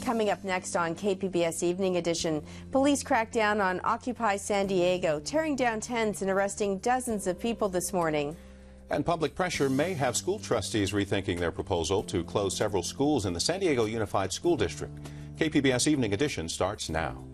Coming up next on KPBS Evening Edition, police crack down on Occupy San Diego, tearing down tents and arresting dozens of people this morning. And public pressure may have school trustees rethinking their proposal to close several schools in the San Diego Unified School District. KPBS Evening Edition starts now.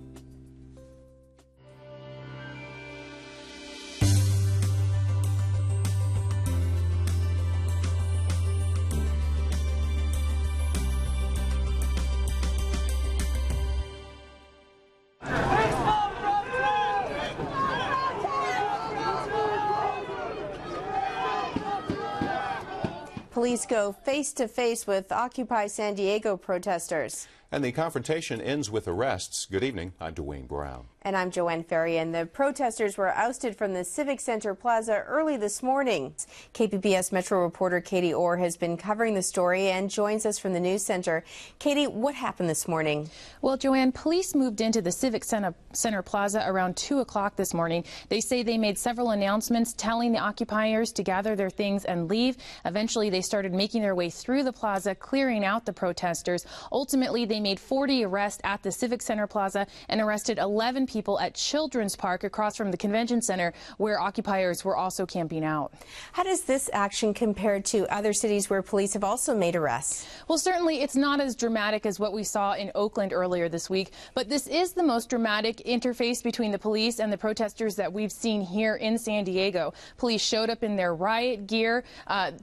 Police go face-to-face with Occupy San Diego protesters. And the confrontation ends with arrests. Good evening. I'm Dwayne Brown. And I'm Joanne Ferry, and the protesters were ousted from the Civic Center Plaza early this morning. KPBS Metro reporter Katie Orr has been covering the story and joins us from the news center. Katie, what happened this morning? Well, Joanne, police moved into the Civic Center Plaza around 2 o'clock this morning. They say they made several announcements telling the occupiers to gather their things and leave. Eventually, they started making their way through the plaza, clearing out the protesters. Ultimately, they made 40 arrests at the Civic Center Plaza and arrested 11 people at Children's Park across from the convention center, where occupiers were also camping out. How does this action compare to other cities where police have also made arrests? Well, certainly it's not as dramatic as what we saw in Oakland earlier this week, but this is the most dramatic interface between the police and the protesters that we've seen here in San Diego. Police showed up in their riot gear.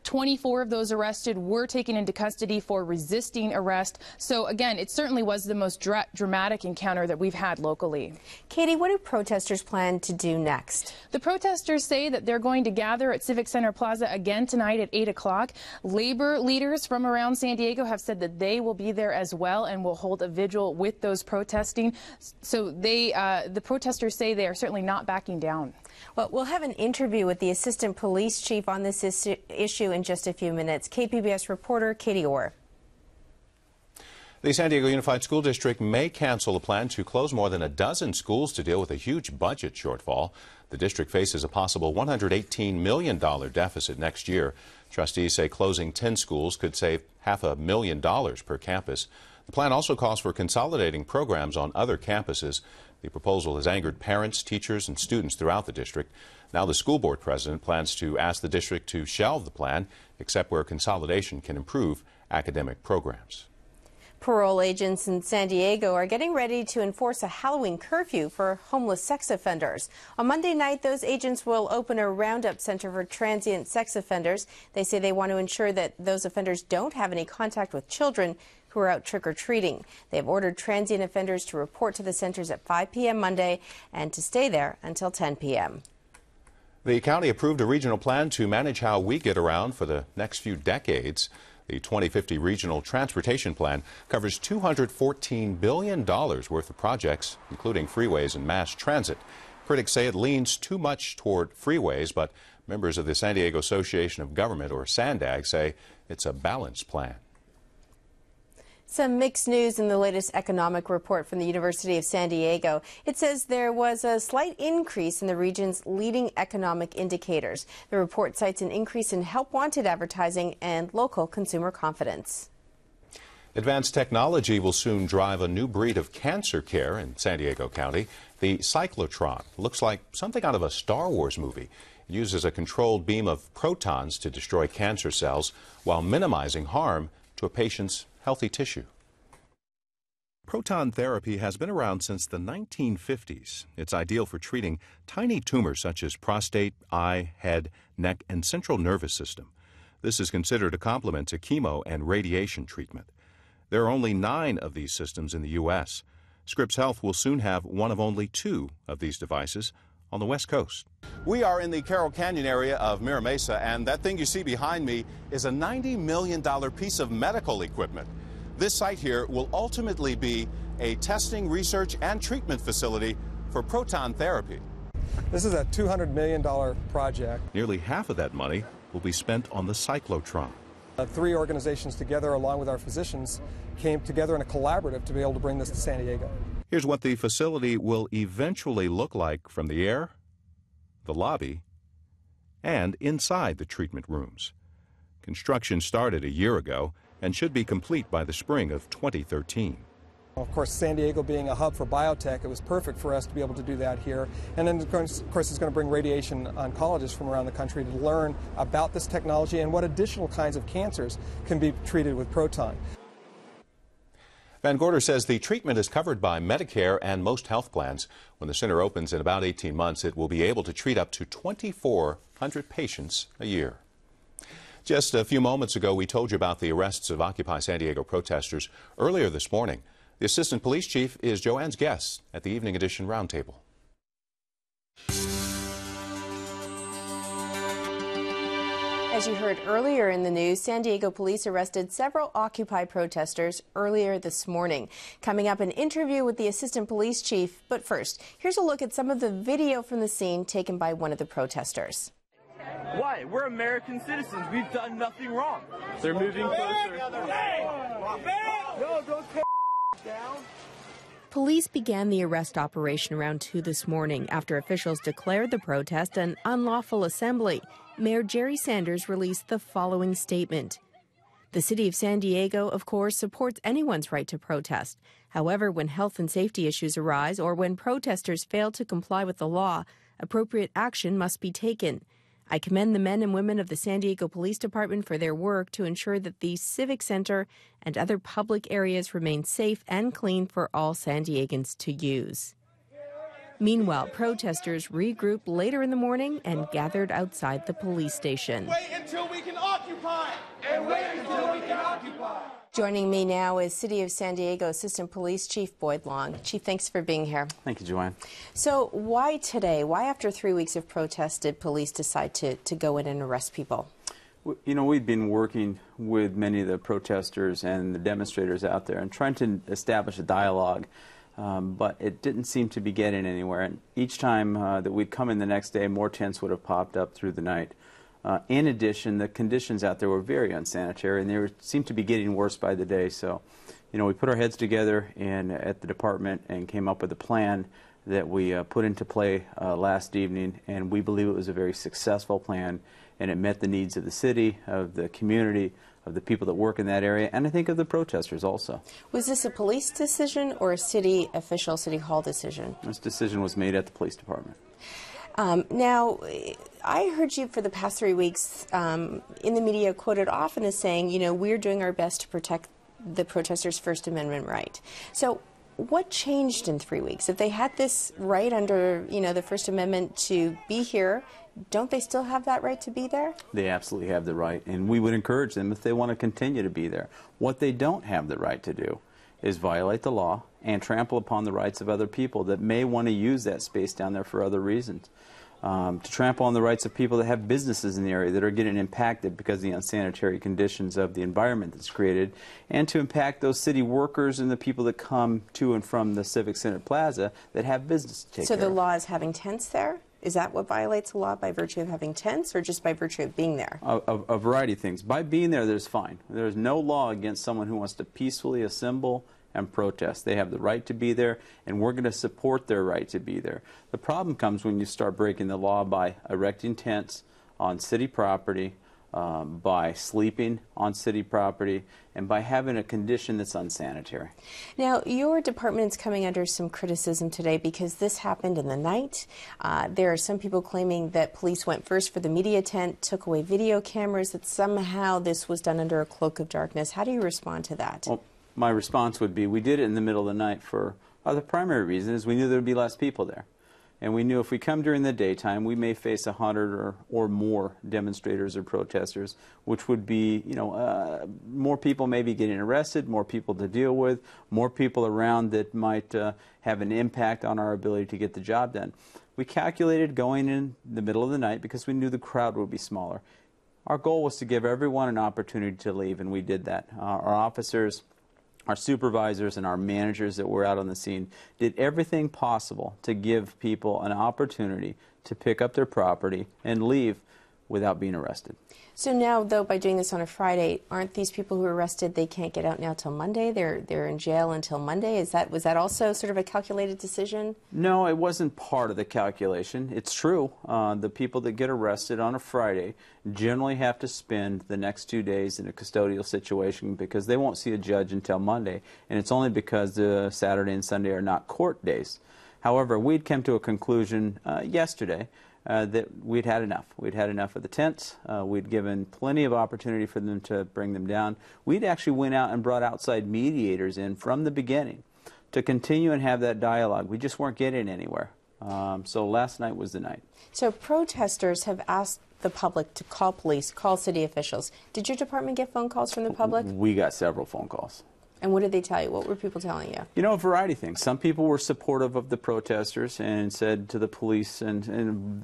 24 of those arrested were taken into custody for resisting arrest. So again, it certainly was the most dramatic encounter that we've had locally. Katie, what do protesters plan to do next? The protesters say that they're going to gather at Civic Center Plaza again tonight at 8 o'clock. Labor leaders from around San Diego have said that they will be there as well and will hold a vigil with those protesting. So the protesters say they are certainly not backing down. Well, we'll have an interview with the assistant police chief on this issue in just a few minutes. KPBS reporter Katie Orr. The San Diego Unified School District may cancel a plan to close more than a dozen schools to deal with a huge budget shortfall. The district faces a possible $118 million deficit next year. Trustees say closing 10 schools could save $500,000 per campus. The plan also calls for consolidating programs on other campuses. The proposal has angered parents, teachers, and students throughout the district. Now the school board president plans to ask the district to shelve the plan, except where consolidation can improve academic programs. Parole agents in San Diego are getting ready to enforce a Halloween curfew for homeless sex offenders. On Monday night, those agents will open a roundup center for transient sex offenders. They say they want to ensure that those offenders don't have any contact with children who are out trick-or-treating. They have ordered transient offenders to report to the centers at 5 p.m. Monday and to stay there until 10 p.m. The county approved a regional plan to manage how we get around for the next few decades. The 2050 Regional Transportation Plan covers $214 billion worth of projects, including freeways and mass transit. Critics say it leans too much toward freeways, but members of the San Diego Association of Government, or SANDAG, say it's a balanced plan. Some mixed news in the latest economic report from the University of San Diego. It says there was a slight increase in the region's leading economic indicators. The report cites an increase in help-wanted advertising and local consumer confidence. Advanced technology will soon drive a new breed of cancer care in San Diego County. The cyclotron looks like something out of a Star Wars movie. It uses a controlled beam of protons to destroy cancer cells while minimizing harm to a patient's healthy tissue. Proton therapy has been around since the 1950s. It's ideal for treating tiny tumors such as prostate, eye, head, neck, and central nervous system. This is considered a complement to chemo and radiation treatment. There are only 9 of these systems in the U.S. Scripps Health will soon have one of only 2 of these devices on the West Coast. We are in the Carroll Canyon area of Mira Mesa, and that thing you see behind me is a $90 million piece of medical equipment. This site here will ultimately be a testing, research, and treatment facility for proton therapy. This is a $200 million project. Nearly half of that money will be spent on the cyclotron. 3 organizations together, along with our physicians, came together in a collaborative to be able to bring this to San Diego. Here's what the facility will eventually look like from the air, the lobby, and inside the treatment rooms. Construction started a year ago and should be complete by the spring of 2013. Of course, San Diego being a hub for biotech, it was perfect for us to be able to do that here. And then, of course, it's going to bring radiation oncologists from around the country to learn about this technology and what additional kinds of cancers can be treated with proton. Van Gorder says the treatment is covered by Medicare and most health plans. When the center opens in about 18 months, it will be able to treat up to 2,400 patients a year. Just a few moments ago, we told you about the arrests of Occupy San Diego protesters earlier this morning. The Assistant Police Chief is Joanne's guest at the Evening Edition Roundtable. As you heard earlier in the news, San Diego police arrested several Occupy protesters earlier this morning. Coming up, an interview with the Assistant Police Chief. But first, here's a look at some of the video from the scene taken by one of the protesters. Why? We're American citizens. We've done nothing wrong. They're moving closer. No, don't take down. Police began the arrest operation around 2 this morning after officials declared the protest an unlawful assembly. Mayor Jerry Sanders released the following statement. The city of San Diego, of course, supports anyone's right to protest. However, when health and safety issues arise or when protesters fail to comply with the law, appropriate action must be taken. I commend the men and women of the San Diego Police Department for their work to ensure that the Civic Center and other public areas remain safe and clean for all San Diegans to use. Meanwhile, protesters regrouped later in the morning and gathered outside the police station. Wait until we can occupy! And wait until we can occupy! Joining me now is City of San Diego Assistant Police Chief Boyd Long. Chief, thanks for being here. Thank you, Joanne. So why today? Why after 3 weeks of protest did police decide to go in and arrest people? You know, we've been working with many of the protesters and the demonstrators out there and trying to establish a dialogue, but it didn't seem to be getting anywhere. And each time that we'd come in the next day, more tents would have popped up through the night. In addition, the conditions out there were very unsanitary, and they seemed to be getting worse by the day. So, you know, we put our heads together at the department and came up with a plan that we put into play last evening, and we believe it was a very successful plan, and it met the needs of the city, of the community, of the people that work in that area, and I think of the protesters also. Was this a police decision or a city official, City Hall decision? This decision was made at the police department. Now, I heard you for the past 3 weeks in the media quoted often as saying, you know, we're doing our best to protect the protesters' First Amendment right. So what changed in 3 weeks? If they had this right under, you know, the First Amendment to be here, don't they still have that right to be there? They absolutely have the right, and we would encourage them if they want to continue to be there. What they don't have the right to do is violate the law and trample upon the rights of other people that may want to use that space down there for other reasons. To trample on the rights of people that have businesses in the area that are getting impacted because of the unsanitary conditions of the environment that's created, and to impact those city workers and the people that come to and from the Civic Center Plaza that have business to take care of. So the law is having tents there? Is that what violates the law, by virtue of having tents, or just by virtue of being there? A variety of things. By being there, there's fine. There's no law against someone who wants to peacefully assemble and protest. They have the right to be there, and we're going to support their right to be there. The problem comes when you start breaking the law by erecting tents on city property, by sleeping on city property, and by having a condition that's unsanitary. Now, your department's coming under some criticism today because this happened in the night. There are some people claiming that police went first for the media tent, took away video cameras, that somehow this was done under a cloak of darkness. How do you respond to that? Well, my response would be we did it in the middle of the night for the primary reason is we knew there would be less people there. And we knew if we come during the daytime, we may face 100 or more demonstrators or protesters, which would be, you know, more people maybe getting arrested, more people to deal with, more people around that might have an impact on our ability to get the job done. We calculated going in the middle of the night because we knew the crowd would be smaller. Our goal was to give everyone an opportunity to leave, and we did that. Our officers, our supervisors, and our managers that were out on the scene did everything possible to give people an opportunity to pick up their property and leave without being arrested. So now, though, by doing this on a Friday, aren't these people who are arrested, they can't get out now till Monday? They're in jail until Monday? Was that also sort of a calculated decision? No, it wasn't part of the calculation. It's true. The people that get arrested on a Friday generally have to spend the next 2 days in a custodial situation because they won't see a judge until Monday, and it's only because the Saturday and Sunday are not court days. However, we'd come to a conclusion yesterday that we'd had enough. We'd had enough of the tents. We'd given plenty of opportunity for them to bring them down. We'd actually went out and brought outside mediators in from the beginning to continue and have that dialogue. We just weren't getting anywhere. So last night was the night. So protesters have asked the public to call police, call city officials. Did your department get phone calls from the public? We got several phone calls. And what did they tell you? What were people telling you? You know, a variety of things. Some people were supportive of the protesters and said to the police and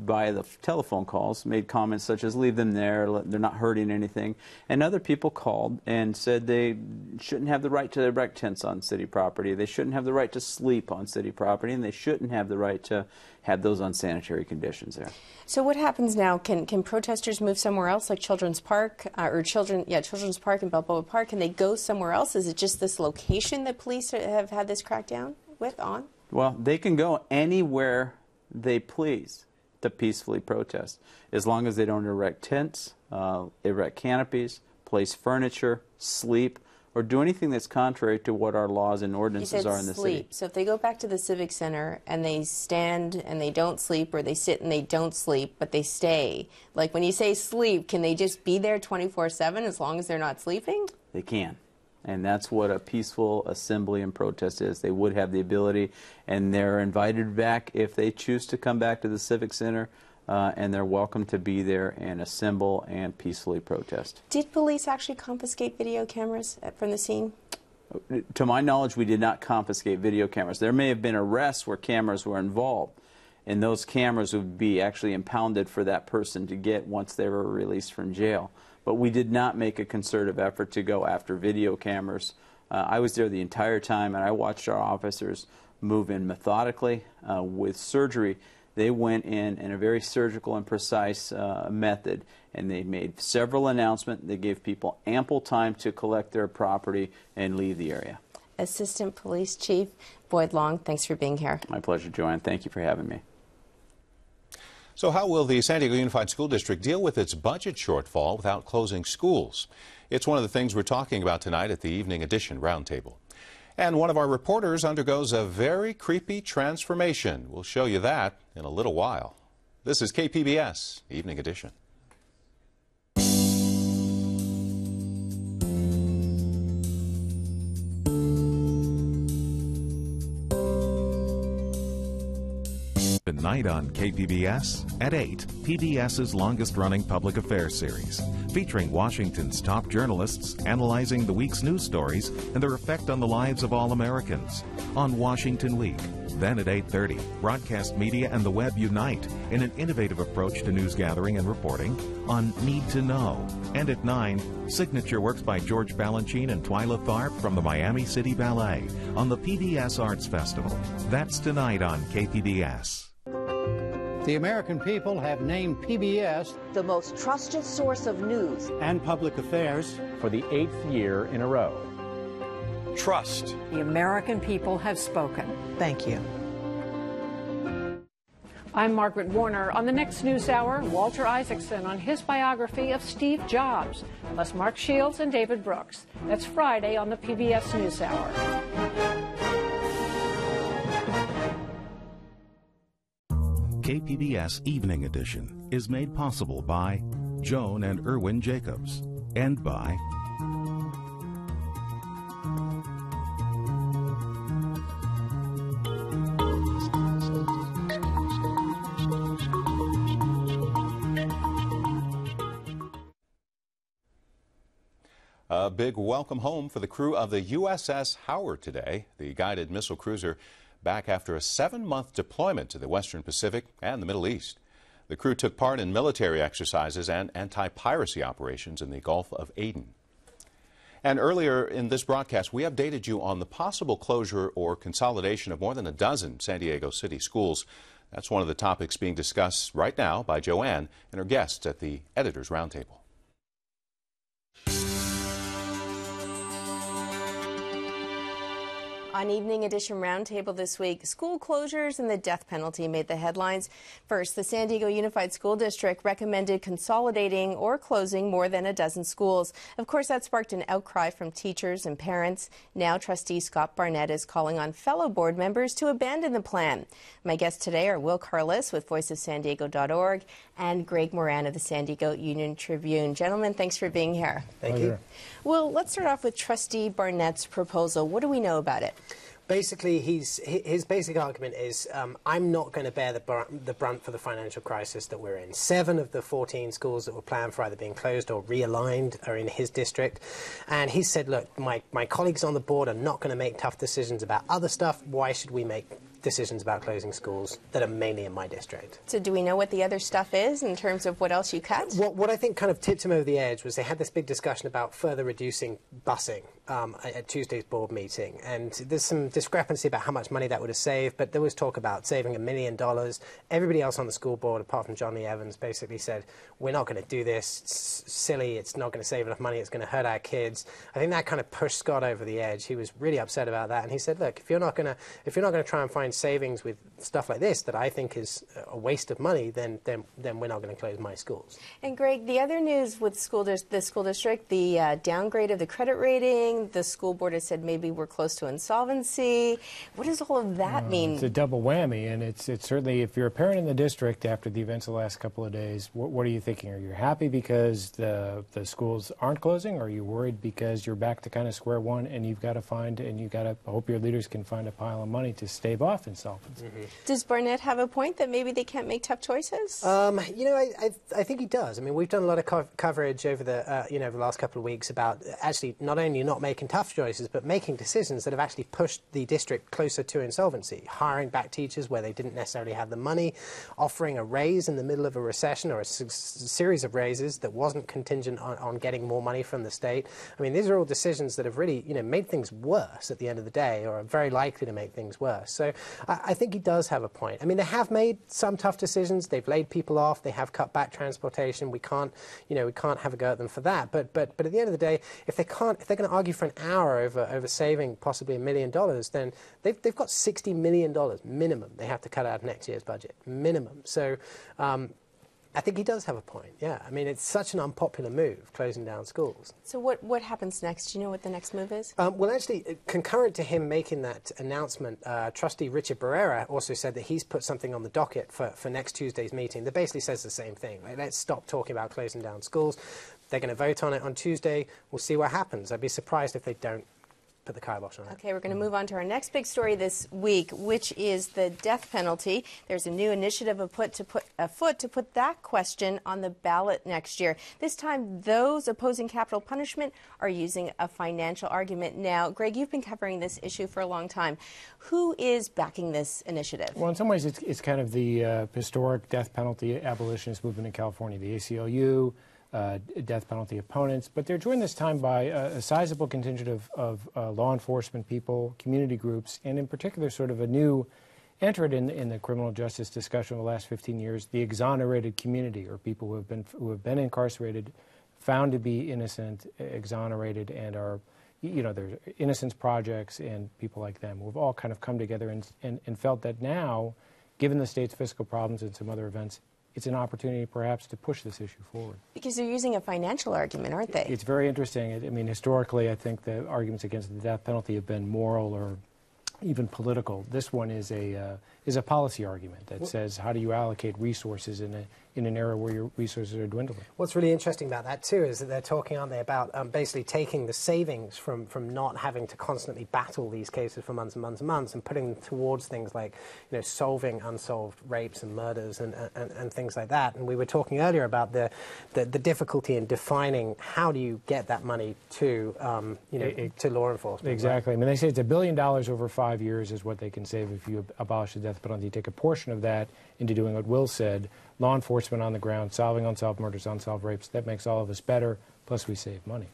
via the telephone calls, made comments such as, leave them there, they're not hurting anything. And other people called and said they shouldn't have the right to erect tents on city property, they shouldn't have the right to sleep on city property, and they shouldn't have the right to have those unsanitary conditions there. So what happens now? Can protesters move somewhere else, like Children's Park, Children's Park and Balboa Park? Can they go somewhere else? Is it just this location that police have had this crackdown on? Well, they can go anywhere they please to peacefully protest, as long as they don't erect tents, erect canopies, place furniture, sleep, or do anything that's contrary to what our laws and ordinances are in the city. So if they go back to the Civic Center and they stand and they don't sleep, or they sit and they don't sleep, but they stay, like when you say sleep, can they just be there 24/7 as long as they're not sleeping? They can. And that's what a peaceful assembly and protest is. They would have the ability, and they're invited back if they choose to come back to the Civic Center. And they're welcome to be there and assemble and peacefully protest. Did police actually confiscate video cameras from the scene? To my knowledge, we did not confiscate video cameras. There may have been arrests where cameras were involved, and those cameras would be actually impounded for that person to get once they were released from jail. But we did not make a concerted effort to go after video cameras. I was there the entire time, and I watched our officers move in methodically with surgery. They went in a very surgical and precise method, and they made several announcements. They gave people ample time to collect their property and leave the area. Assistant Police Chief Boyd Long, thanks for being here. My pleasure, Joanne. Thank you for having me. So how will the San Diego Unified School District deal with its budget shortfall without closing schools? It's one of the things we're talking about tonight at the Evening Edition Roundtable. And one of our reporters undergoes a very creepy transformation. We'll show you that in a little while. This is KPBS Evening Edition. Tonight on KPBS at 8, PBS's longest-running public affairs series, featuring Washington's top journalists analyzing the week's news stories and their effect on the lives of all Americans. On Washington Week, then at 8:30, broadcast media and the web unite in an innovative approach to news gathering and reporting on Need to Know. And at 9, signature works by George Balanchine and Twyla Tharp from the Miami City Ballet on the PBS Arts Festival. That's tonight on KPBS. The American people have named PBS the most trusted source of news and public affairs for the 8th year in a row. Trust. The American people have spoken. Thank you. I'm Margaret Warner. On the next News Hour, Walter Isaacson on his biography of Steve Jobs, plus Mark Shields and David Brooks. That's Friday on the PBS News Hour. KPBS Evening Edition is made possible by Joan and Irwin Jacobs and by A big welcome home for the crew of the USS Howard today, the guided missile cruiser back after a 7-month deployment to the Western Pacific and the Middle East. The crew took part in military exercises and anti-piracy operations in the Gulf of Aden. And earlier in this broadcast, we updated you on the possible closure or consolidation of more than a dozen San Diego City schools. That's one of the topics being discussed right now by Joanne and her guests at the Editors Roundtable. On Evening Edition Roundtable this week, school closures and the death penalty made the headlines. First, the San Diego Unified School District recommended consolidating or closing more than a dozen schools. Of course, that sparked an outcry from teachers and parents. Now, trustee Scott Barnett is calling on fellow board members to abandon the plan. My guests today are Will Carlis with voiceofsandiego.org and Greg Moran of the San Diego Union Tribune. Gentlemen, thanks for being here. Thank you. Well, let's start off with trustee Barnett's proposal. What do we know about it? Basically, his basic argument is, I'm not going to bear the brunt for the financial crisis that we're in. 7 of the 14 schools that were planned for either being closed or realigned are in his district. And he said, look, my colleagues on the board are not going to make tough decisions about other stuff. Why should we make decisions about closing schools that are mainly in my district? So do we know what the other stuff is in terms of what else you cut? What I think kind of tipped him over the edge was they had this big discussion about further reducing busing at Tuesday's board meeting. And there's some discrepancy about how much money that would have saved, but there was talk about saving $1 million. Everybody else on the school board, apart from John Lee Evans, basically said, we're not going to do this. It's silly. It's not going to save enough money. It's going to hurt our kids. I think that kind of pushed Scott over the edge. He was really upset about that. And he said, look, if you're not going to try and find savings with stuff like this that I think is a waste of money, then we're not going to close my schools. And Greg, the other news with the school district, the downgrade of the credit rating, the school board has said maybe we're close to insolvency. What does all of that mean? It's a double whammy, and it's certainly, if you're a parent in the district after the events of the last couple of days, what are you thinking? Are you happy because the schools aren't closing, or are you worried because you're back to kind of square one and you've got to hope your leaders can find a pile of money to stave off insolvency? Mm-hmm. Does Barnett have a point that maybe they can't make tough choices? I think he does. I mean, we've done a lot of coverage over the the last couple of weeks about actually not only not making tough choices, but making decisions that have actually pushed the district closer to insolvency. Hiring back teachers where they didn't necessarily have the money, offering a raise in the middle of a recession or a series of raises that wasn't contingent on getting more money from the state. I mean, these are all decisions that have really made things worse at the end of the day, or are very likely to make things worse. So I think he does have a point. I mean, they have made some tough decisions. They've laid people off. They have cut back transportation. We can't have a go at them for that. But at the end of the day, if they're going to argue for an hour over saving possibly $1 million, then they've got $60 million minimum they have to cut out of next year's budget, minimum. So I think he does have a point, yeah. I mean, it's such an unpopular move, closing down schools. So what happens next? Do you know what the next move is? Well, actually, concurrent to him making that announcement, Trustee Richard Barrera also said that he's put something on the docket for next Tuesday's meeting that basically says the same thing. Like, let's stop talking about closing down schools. They're going to vote on it on Tuesday. We'll see what happens. I'd be surprised if they don't put the kibosh on it. Okay, we're going to move on to our next big story this week, which is the death penalty. There's a new initiative afoot to put that question on the ballot next year. This time, those opposing capital punishment are using a financial argument. Now, Greg, you've been covering this issue for a long time. Who is backing this initiative? Well, in some ways, it's kind of the historic death penalty abolitionist movement in California, the ACLU, death penalty opponents, but they're joined this time by a sizable contingent of law enforcement people, community groups, and in particular sort of a new entered in the criminal justice discussion of the last 15 years, the exonerated community, or people who have been incarcerated, found to be innocent, exonerated, and are, there's innocence projects and people like them who have all kind of come together and felt that now, given the state's fiscal problems and some other events, it's an opportunity perhaps to push this issue forward. Because they're using a financial argument, aren't they? It's very interesting. I mean, historically, I think the arguments against the death penalty have been moral or even political. This one is a policy argument that says, how do you allocate resources in an era where your resources are dwindling? What's really interesting about that, too, is that they're talking, aren't they, about basically taking the savings from not having to constantly battle these cases for months and months and months and putting them towards things like, solving unsolved rapes and murders and things like that. And we were talking earlier about the difficulty in defining how do you get that money to, to law enforcement. Exactly. Right? I mean, they say it's $1 billion over 5 years is what they can save if you abolish the death penalty. You take a portion of that into doing what Will said, law enforcement on the ground, solving unsolved murders, unsolved rapes. That makes all of us better, plus we save money.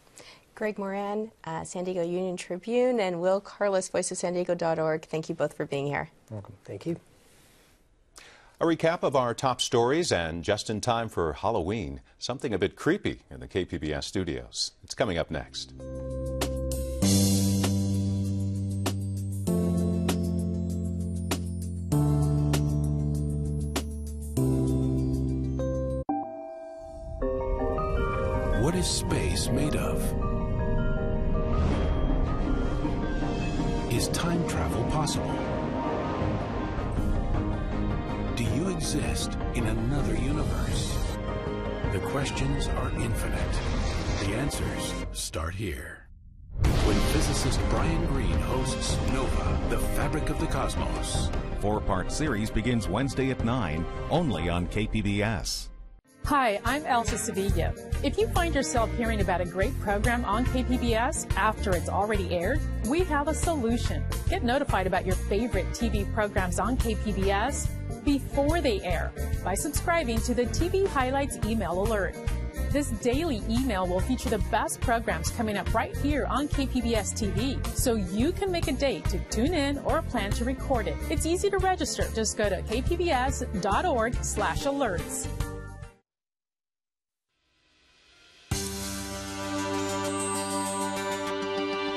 Greg Moran, San Diego Union Tribune, and Will Carlis, voiceofsandiego.org. Thank you both for being here. Welcome. Thank you. A recap of our top stories, and just in time for Halloween, something a bit creepy in the KPBS studios. It's coming up next. What is space made of? Is time travel possible? Do you exist in another universe? The questions are infinite. The answers start here. When physicist Brian Greene hosts Nova, the Fabric of the Cosmos. 4-part series begins Wednesday at 9, only on KPBS. Hi, I'm Elsa Sevilla. If you find yourself hearing about a great program on KPBS after it's already aired, we have a solution. Get notified about your favorite TV programs on KPBS before they air by subscribing to the TV Highlights email alert. This daily email will feature the best programs coming up right here on KPBS TV, so you can make a date to tune in or plan to record it. It's easy to register. Just go to kpbs.org/alerts.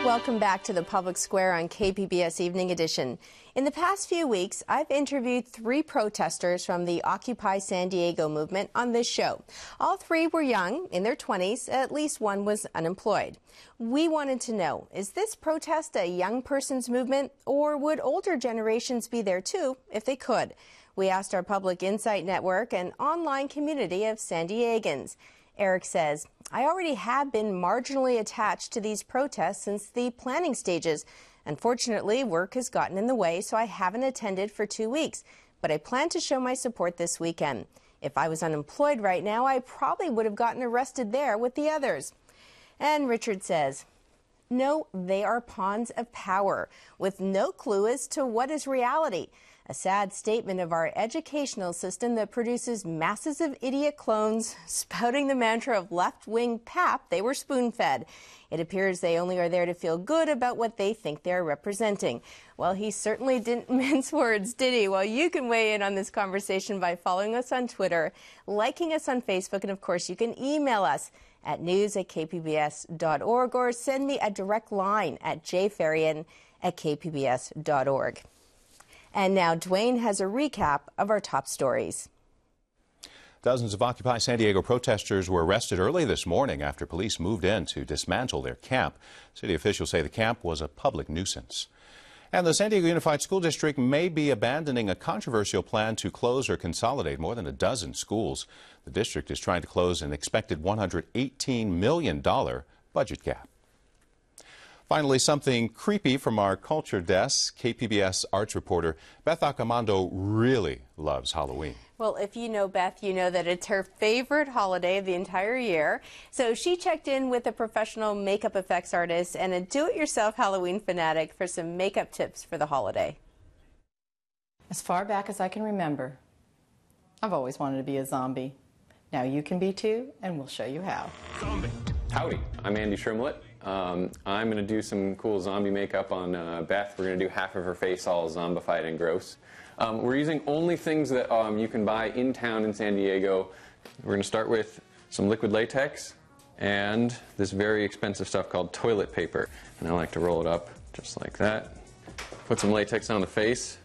Welcome back to the Public Square on KPBS Evening Edition. In the past few weeks, I've interviewed 3 protesters from the Occupy San Diego movement on this show. All 3 were young, in their 20s, at least one was unemployed. We wanted to know, is this protest a young person's movement, or would older generations be there too if they could? We asked our Public Insight Network and online community of San Diegans. Eric says, I already have been marginally attached to these protests since the planning stages. Unfortunately, work has gotten in the way, so I haven't attended for 2 weeks. But I plan to show my support this weekend. If I was unemployed right now, I probably would have gotten arrested there with the others. And Richard says, no, they are pawns of power with no clue as to what is reality. A sad statement of our educational system that produces masses of idiot clones spouting the mantra of left-wing pap they were spoon-fed. It appears they only are there to feel good about what they think they're representing. Well, he certainly didn't mince words, did he? Well, you can weigh in on this conversation by following us on Twitter, liking us on Facebook, and of course you can email us at news@kpbs.org or send me a direct line at jfarian@kpbs.org. And now Dwayne has a recap of our top stories. Dozens of Occupy San Diego protesters were arrested early this morning after police moved in to dismantle their camp. City officials say the camp was a public nuisance. And the San Diego Unified School District may be abandoning a controversial plan to close or consolidate more than a dozen schools. The district is trying to close an expected $118 million budget gap. Finally, something creepy from our culture desk. KPBS arts reporter Beth Accomando really loves Halloween. Well, if you know Beth, you know that it's her favorite holiday of the entire year. So she checked in with a professional makeup effects artist and a do-it-yourself Halloween fanatic for some makeup tips for the holiday. As far back as I can remember, I've always wanted to be a zombie. Now you can be too, and we'll show you how. Zombie. Howdy, I'm Andy Shrimlett. I'm going to do some cool zombie makeup on Beth. We're going to do half of her face all zombified and gross. We're using only things that you can buy in town in San Diego. We're going to start with some liquid latex and this very expensive stuff called toilet paper. And I like to roll it up just like that. Put some latex on the face,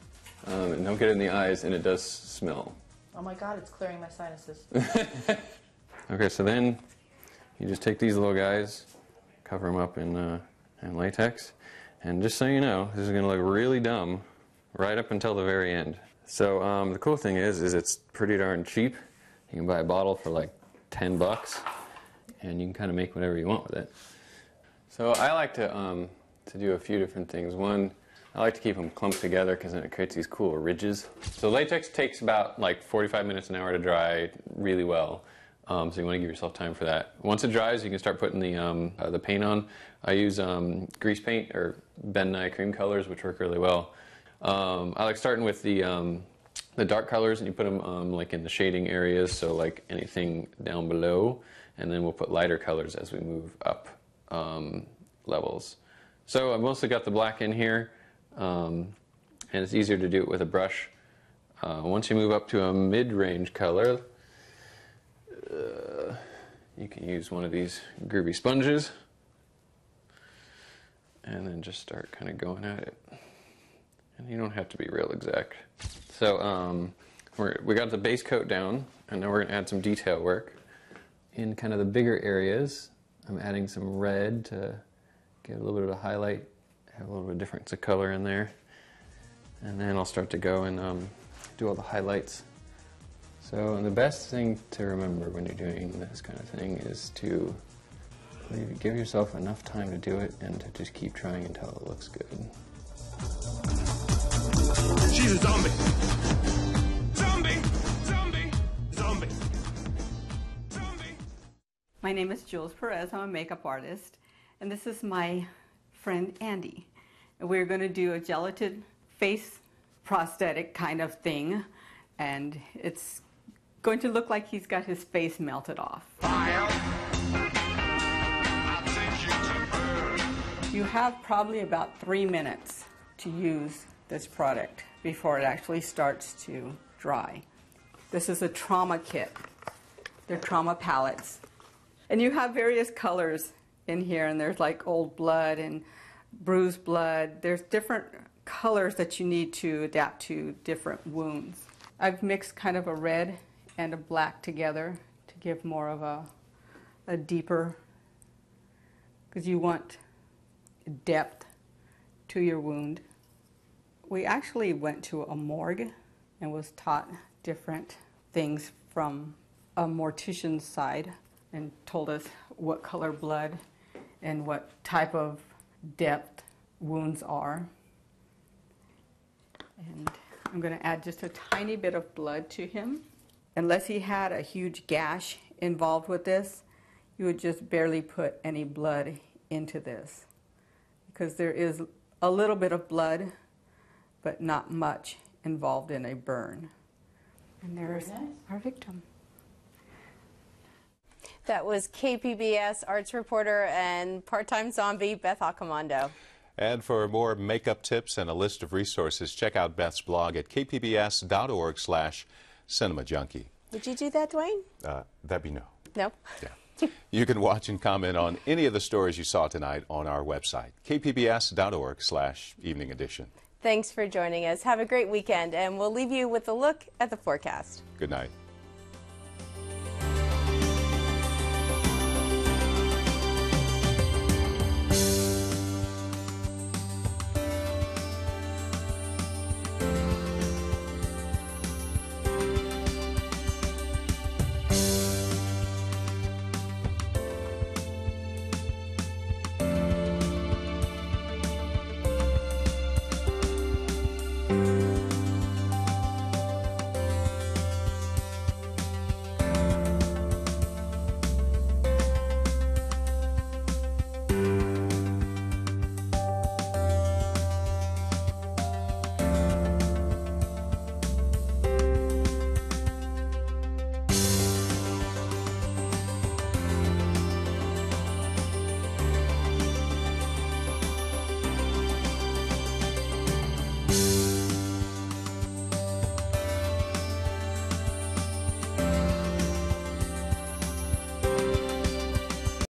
and don't get it in the eyes, and it does smell. Oh my God, it's clearing my sinuses. Okay, so then you just take these little guys, cover them up in latex, and just so you know, this is going to look really dumb right up until the very end. So the cool thing is it's pretty darn cheap. You can buy a bottle for like $10, and you can kind of make whatever you want with it. So I like to do a few different things. One, I like to keep them clumped together because then it creates these cool ridges. So latex takes about like 45 minutes an hour to dry really well. So you want to give yourself time for that. Once it dries, you can start putting the paint on. I use grease paint or Ben Nye cream colors, which work really well. I like starting with the dark colors, and you put them like in the shading areas, so like anything down below, and then we'll put lighter colors as we move up levels. So I've mostly got the black in here, and it's easier to do it with a brush. Once you move up to a mid-range color, you can use one of these groovy sponges and then just start kind of going at it. And you don't have to be real exact. So we got the base coat down, and now we're going to add some detail work. In kind of the bigger areas, I'm adding some red to get a little bit of a highlight, have a little bit of difference of color in there. And then I'll start to go and do all the highlights. So the best thing to remember when you're doing this kind of thing is to give yourself enough time to do it and to just keep trying until it looks good. She's a zombie. Zombie, zombie, zombie. My name is Jules Perez. I'm a makeup artist, and this is my friend Andy. And we're going to do a gelatin face prosthetic kind of thing, and it's going to look like he's got his face melted off. You have probably about 3 minutes to use this product before it actually starts to dry. This is a trauma kit. They're trauma palettes. And you have various colors in here, and there's like old blood and bruised blood. There's different colors that you need to adapt to different wounds. I've mixed kind of a red and a black together to give more of a deeper, because you want depth to your wound. We actually went to a morgue and was taught different things from a mortician's side and told us what color blood and what type of depth wounds are. And I'm going to add just a tiny bit of blood to him. Unless he had a huge gash involved with this, you would just barely put any blood into this, because there is a little bit of blood, but not much involved in a burn. And there's our victim. That was KPBS arts reporter and part-time zombie Beth Accomando. And for more makeup tips and a list of resources, check out Beth's blog at kpbs.org/cinemajunkie. Would you do that, Dwayne? That'd be no. No? Yeah. You can watch and comment on any of the stories you saw tonight on our website, kpbs.org/evening edition. Thanks for joining us. Have a great weekend, and we'll leave you with a look at the forecast. Good night. Zombie.